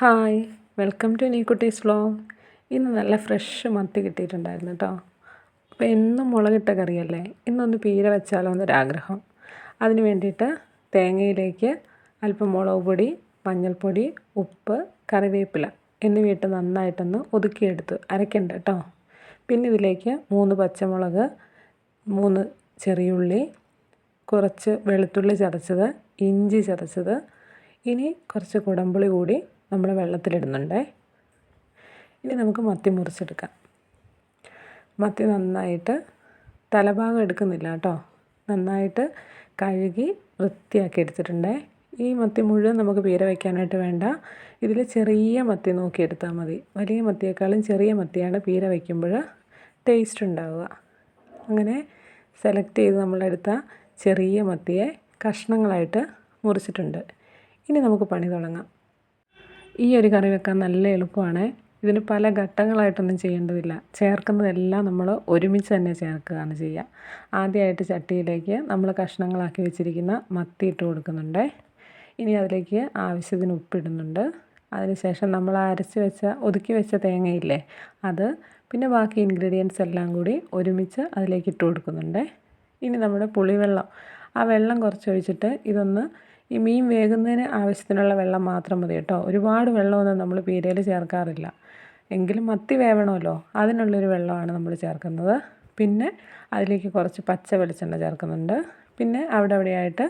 Hi, welcome to Neekutties vlog. ഇന്ന് നല്ല fresh മത്തി കിട്ടിയിട്ടുണ്ടായിരുന്നു കേട്ടോ. അപ്പോൾ എന്നും മുളകിട്ട കറിയല്ലേ, ഇന്നൊന്ന് പീര വെച്ചാലോ എന്നൊരാഗ്രഹം. അതിന് വേണ്ടിയിട്ട് തേങ്ങയിലേക്ക് അല്പം മുളക് പൊടി, മഞ്ഞൾപ്പൊടി, ഉപ്പ്, കറിവേപ്പില എന്നിവയിട്ട് നന്നായിട്ടൊന്ന് ഒതുക്കിയെടുത്ത് അരയ്ക്കണ്ട കേട്ടോ. പിന്നെ ഇതിലേക്ക് 3 പച്ചമുളക്, 3 ചെറിയുള്ളി, കുറച്ച് വെളുത്തുള്ളി ചതച്ചത്, ഇഞ്ചി ചതച്ചത്, ഇനി കുറച്ച് കുടമ്പുളി കൂടി നമ്മൾ വെള്ളത്തിലിടുന്നുണ്ടേ. ഇനി നമുക്ക് മത്തി മുറിച്ചെടുക്കാം. മത്തി നന്നായിട്ട് തലഭാഗം എടുക്കുന്നില്ല കേട്ടോ, നന്നായിട്ട് കഴുകി വൃത്തിയാക്കി എടുത്തിട്ടുണ്ടേ. ഈ മത്തി മുഴുവൻ നമുക്ക് പീര വയ്ക്കാനായിട്ട് വേണ്ട, ഇതിൽ ചെറിയ മത്തി നോക്കിയെടുത്താൽ മതി. വലിയ മത്തിയേക്കാളും ചെറിയ മത്തിയാണ് പീര വയ്ക്കുമ്പോൾ ടേസ്റ്റ് ഉണ്ടാവുക. അങ്ങനെ സെലക്ട് ചെയ്ത് നമ്മളെടുത്ത ചെറിയ മത്തിയെ കഷ്ണങ്ങളായിട്ട് മുറിച്ചിട്ടുണ്ട്. ഇനി നമുക്ക് പണി തുടങ്ങാം. ഈ ഒരു കറി വെക്കാൻ നല്ല എളുപ്പമാണ്. ഇതിന് പല ഘട്ടങ്ങളായിട്ടൊന്നും ചെയ്യേണ്ടതില്ല. ചേർക്കുന്നതെല്ലാം നമ്മൾ ഒരുമിച്ച് തന്നെ ചേർക്കുകയാണ് ചെയ്യുക. ആദ്യമായിട്ട് ചട്ടിയിലേക്ക് നമ്മൾ കഷ്ണങ്ങളാക്കി വെച്ചിരിക്കുന്ന മത്തി ഇട്ട് കൊടുക്കുന്നുണ്ട്. ഇനി അതിലേക്ക് ആവശ്യത്തിന് ഉപ്പിടുന്നുണ്ട്. അതിനുശേഷം നമ്മൾ ഒതുക്കി വെച്ച തേങ്ങയില്ലേ അത്, പിന്നെ ബാക്കി ഇൻഗ്രീഡിയൻസ് എല്ലാം കൂടി ഒരുമിച്ച് അതിലേക്ക് ഇട്ട് കൊടുക്കുന്നുണ്ട്. ഇനി നമ്മുടെ പുളിവെള്ളം, ആ വെള്ളം കുറച്ചൊഴിച്ചിട്ട് ഇതൊന്ന്, ഈ മീൻ വേകുന്നതിന് ആവശ്യത്തിനുള്ള വെള്ളം മാത്രം മതി കേട്ടോ. ഒരുപാട് വെള്ളമൊന്നും നമ്മൾ പീരയിൽ ചേർക്കാറില്ല. എങ്കിലും മത്തി വേവണമല്ലോ, അതിനുള്ളൊരു വെള്ളമാണ് നമ്മൾ ചേർക്കുന്നത്. പിന്നെ അതിലേക്ക് കുറച്ച് പച്ച വെളിച്ചെണ്ണ ചേർക്കുന്നുണ്ട്. പിന്നെ അവിടെയായിട്ട്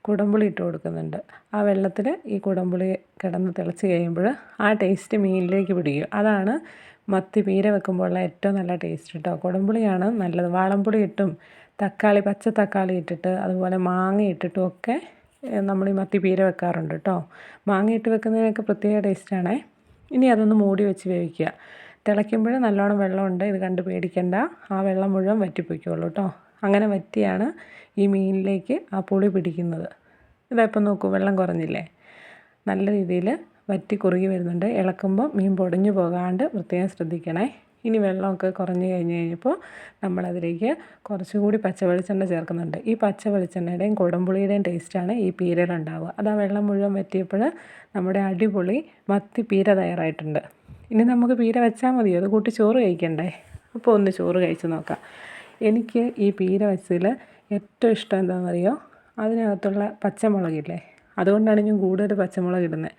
കുടംപുളി ഇട്ട് കൊടുക്കുന്നുണ്ട്. ആ വെള്ളത്തിൽ ഈ കുടംപുളി കിടന്ന് തിളച്ച് കഴിയുമ്പോൾ ആ ടേസ്റ്റ് മീനിലേക്ക് പിടിക്കും. അതാണ് മത്തി പീര വെക്കുമ്പോഴുള്ള ഏറ്റവും നല്ല ടേസ്റ്റ് കേട്ടോ. കുടംപുളിയാണ് നല്ലത്. വാളംപുളി ഇട്ടും പച്ച തക്കാളി ഇട്ടിട്ട് അതുപോലെ മാങ്ങ ഇട്ടിട്ടും ഒക്കെ നമ്മൾ ഈ മത്തി പീര വെക്കാറുണ്ട് കേട്ടോ. മാങ്ങയിട്ട് വെക്കുന്നതിനൊക്കെ പ്രത്യേക ടേസ്റ്റാണേ. ഇനി അതൊന്ന് മൂടി വെച്ച് വേവിക്കുക. തിളയ്ക്കുമ്പോൾ നല്ലോണം വെള്ളമുണ്ട്, ഇത് കണ്ട് പേടിക്കണ്ട. ആ വെള്ളം മുഴുവൻ വറ്റിപ്പോയിക്കോളൂ കേട്ടോ. അങ്ങനെ വറ്റിയാണ് ഈ മീനിലേക്ക് ആ പുളി പിടിക്കുന്നത്. ഇതായിപ്പോൾ നോക്കൂ, വെള്ളം കുറഞ്ഞില്ലേ, നല്ല രീതിയിൽ വറ്റി കുറുകി വരുന്നുണ്ട്. ഇളക്കുമ്പോൾ മീൻ പൊടിഞ്ഞു പോകാണ്ട് പ്രത്യേകം ശ്രദ്ധിക്കണേ. ഇനി വെള്ളമൊക്കെ കുറഞ്ഞ് കഴിഞ്ഞപ്പോൾ നമ്മളതിലേക്ക് കുറച്ചുകൂടി പച്ച വെളിച്ചെണ്ണ ചേർക്കുന്നുണ്ട്. ഈ പച്ച വെളിച്ചെണ്ണയുടെയും കുടംപുളിയുടെയും ടേസ്റ്റാണ് ഈ പീരയിലുണ്ടാവുക. അത് ആ വെള്ളം മുഴുവൻ വറ്റിയപ്പോൾ നമ്മുടെ അടിപൊളി മത്തി പീര തയ്യാറായിട്ടുണ്ട്. ഇനി നമുക്ക് പീര വെച്ചാൽ മതിയോ, അത് കൂട്ടി ചോറ് കഴിക്കണ്ടേ? അപ്പോൾ ഒന്ന് ചോറ് കഴിച്ച് നോക്കാം. എനിക്ക് ഈ പീര വെച്ചതിൽ ഏറ്റവും ഇഷ്ടം എന്താണെന്നറിയോ, അതിനകത്തുള്ള പച്ചമുളകില്ലേ, അതുകൊണ്ടാണ് ഞാൻ കൂടുതൽ പച്ചമുളക് ഇടുന്നത്.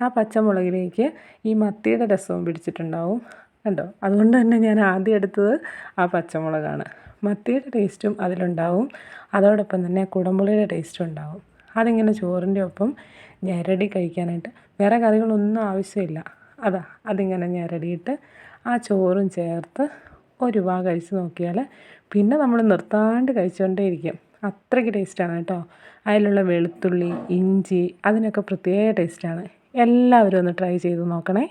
ആ പച്ചമുളകിലേക്ക് ഈ മത്തിയുടെ രസവും പിടിച്ചിട്ടുണ്ടാവും കണ്ടോ. അതുകൊണ്ട് തന്നെ ഞാൻ ആദ്യം എടുത്തത് ആ പച്ചമുളകാണ്. മത്തിയുടെ ടേസ്റ്റും അതിലുണ്ടാവും, അതോടൊപ്പം തന്നെ കുടംപുളിയുടെ ടേസ്റ്റും ഉണ്ടാവും. അതിങ്ങനെ ചോറിൻ്റെ ഒപ്പം ഞെരടി കഴിക്കാനായിട്ട് വേറെ കറികളൊന്നും ആവശ്യമില്ല. അതിങ്ങനെ ഞെരടിയിട്ട് ആ ചോറും ചേർത്ത് ഒരു വാ കഴിച്ച് നോക്കിയാൽ പിന്നെ നമ്മൾ നിർത്താണ്ട് കഴിച്ചുകൊണ്ടേയിരിക്കും. അത്രയ്ക്ക് ടേസ്റ്റാണ് കേട്ടോ. അതിലുള്ള വെളുത്തുള്ളി, ഇഞ്ചി, അതിനൊക്കെ പ്രത്യേക ടേസ്റ്റാണ്. എല്ലാവരും ഒന്ന് ട്രൈ ചെയ്ത് നോക്കണേ.